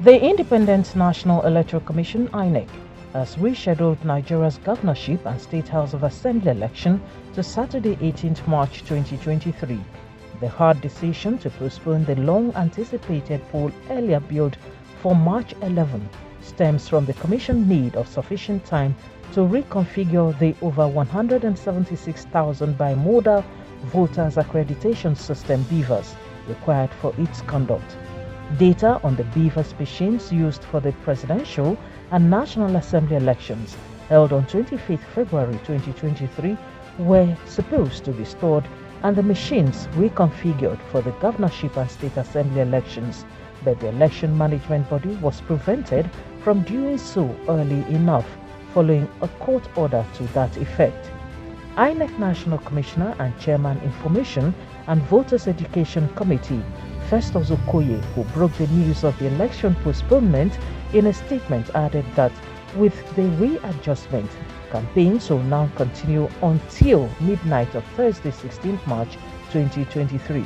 The Independent National Electoral Commission (INEC) has rescheduled Nigeria's governorship and State House of Assembly election to Saturday, 18th March 2023. The hard decision to postpone the long-anticipated poll earlier billed for March 11 stems from the Commission's need of sufficient time to reconfigure the over 176,000 bimodal voters accreditation system (BVAS) required for its conduct. Data on the BVAS machines used for the presidential and National Assembly elections held on 25th February 2023 were supposed to be stored and the machines reconfigured for the governorship and state assembly elections, but the election management body was prevented from doing so early enough following a court order to that effect. INEC National Commissioner and Chairman Information and Voters Education Committee Festus Okoye, who broke the news of the election postponement in a statement, added that with the readjustment, campaigns will now continue until midnight of Thursday, 16th March 2023.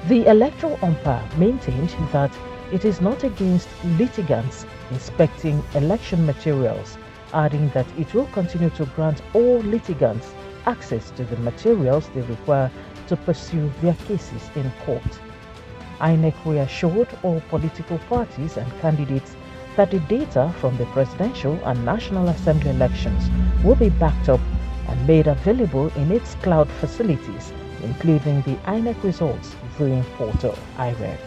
The electoral umpire maintained that it is not against litigants inspecting election materials, adding that it will continue to grant all litigants access to the materials they require to pursue their cases in court. INEC reassured all political parties and candidates that the data from the presidential and National Assembly elections will be backed up and made available in its cloud facilities, including the INEC results viewing portal (IREV).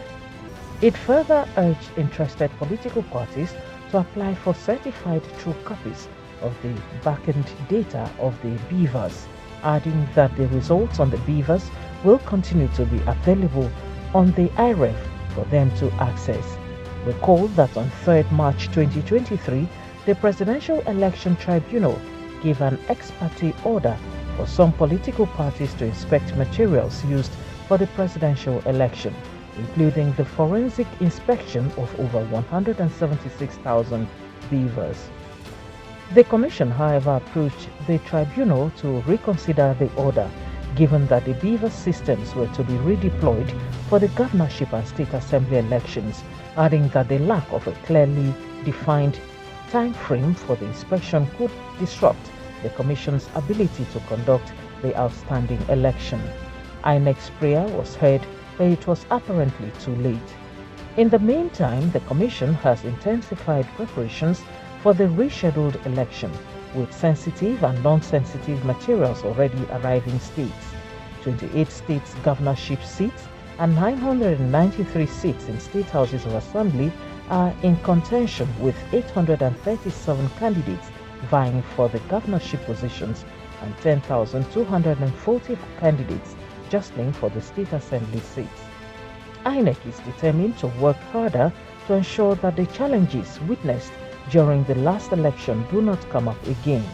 It further urged interested political parties to apply for certified true copies of the back-end data of the BVAS, adding that the results on the BVAS will continue to be available on the IREV for them to access. Recall that on 3rd March 2023, the Presidential Election Tribunal gave an ex parte order for some political parties to inspect materials used for the presidential election, including the forensic inspection of over 176,000 BVAS. The Commission, however, approached the tribunal to reconsider the order, given that the BVAS systems were to be redeployed for the governorship and state assembly elections, adding that the lack of a clearly defined time frame for the inspection could disrupt the Commission's ability to conduct the outstanding election. INEC's prayer was heard, but it was apparently too late. In the meantime, the Commission has intensified preparations for the rescheduled election, with sensitive and non-sensitive materials already arriving states. 28 states' governorship seats and 993 seats in state houses of assembly are in contention, with 837 candidates vying for the governorship positions and 10,240 candidates jostling for the state assembly seats. INEC is determined to work harder to ensure that the challenges witnessed during the last election do not come up again,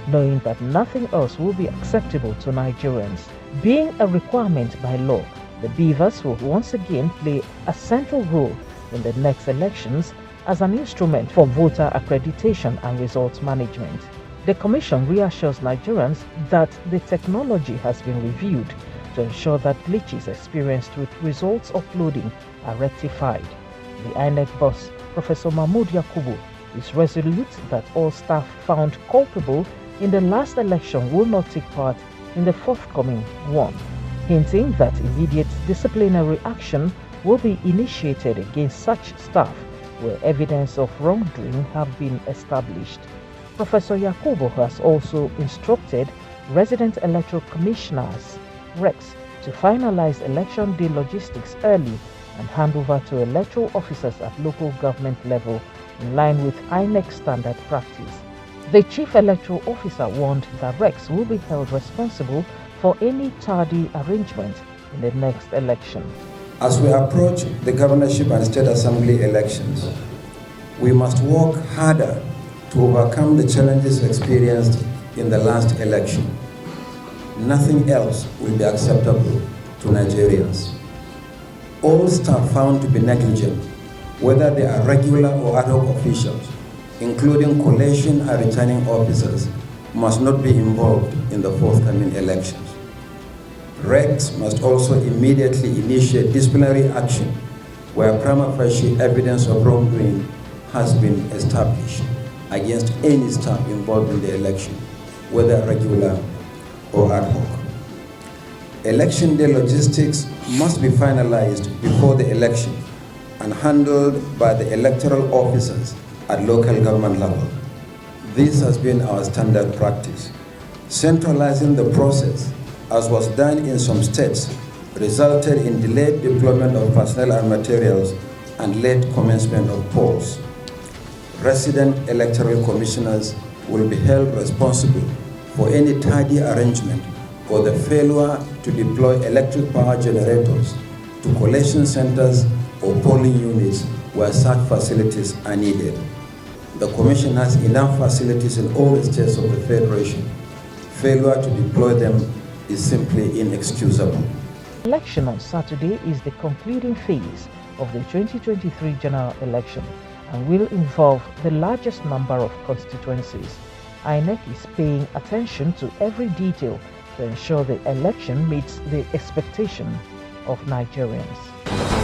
knowing that nothing else will be acceptable to Nigerians. Being a requirement by law, the BVAS will once again play a central role in the next elections as an instrument for voter accreditation and results management. The Commission reassures Nigerians that the technology has been reviewed to ensure that glitches experienced with results uploading are rectified. The INEC boss, Professor Mahmood Yakubu, is resolute that all staff found culpable in the last election will not take part in the forthcoming one, hinting that immediate disciplinary action will be initiated against such staff where evidence of wrongdoing have been established. Professor Yakubu has also instructed resident electoral commissioners, RECs, to finalize election day logistics early and hand over to electoral officers at local government level in line with INEC standard practice. The Chief Electoral Officer warned that RECs will be held responsible for any tardy arrangement in the next election. As we approach the governorship and state assembly elections, we must work harder to overcome the challenges experienced in the last election. Nothing else will be acceptable to Nigerians. All staff found to be negligent, whether they are regular or ad hoc officials, including collation and returning officers, must not be involved in the forthcoming elections. RECs must also immediately initiate disciplinary action where prima facie evidence of wrongdoing has been established against any staff involved in the election, whether regular or ad hoc. Election day logistics must be finalized before the election and handled by the electoral officers at local government level. This has been our standard practice. Centralizing the process, as was done in some states, resulted in delayed deployment of personnel and materials and late commencement of polls. Resident electoral commissioners will be held responsible for any tardy arrangement or the failure to deploy electric power generators to collation centers or polling units where such facilities are needed. The Commission has enough facilities in all the states of the Federation. Failure to deploy them is simply inexcusable. Election on Saturday is the concluding phase of the 2023 general election and will involve the largest number of constituencies. INEC is paying attention to every detail to ensure the election meets the expectation of Nigerians.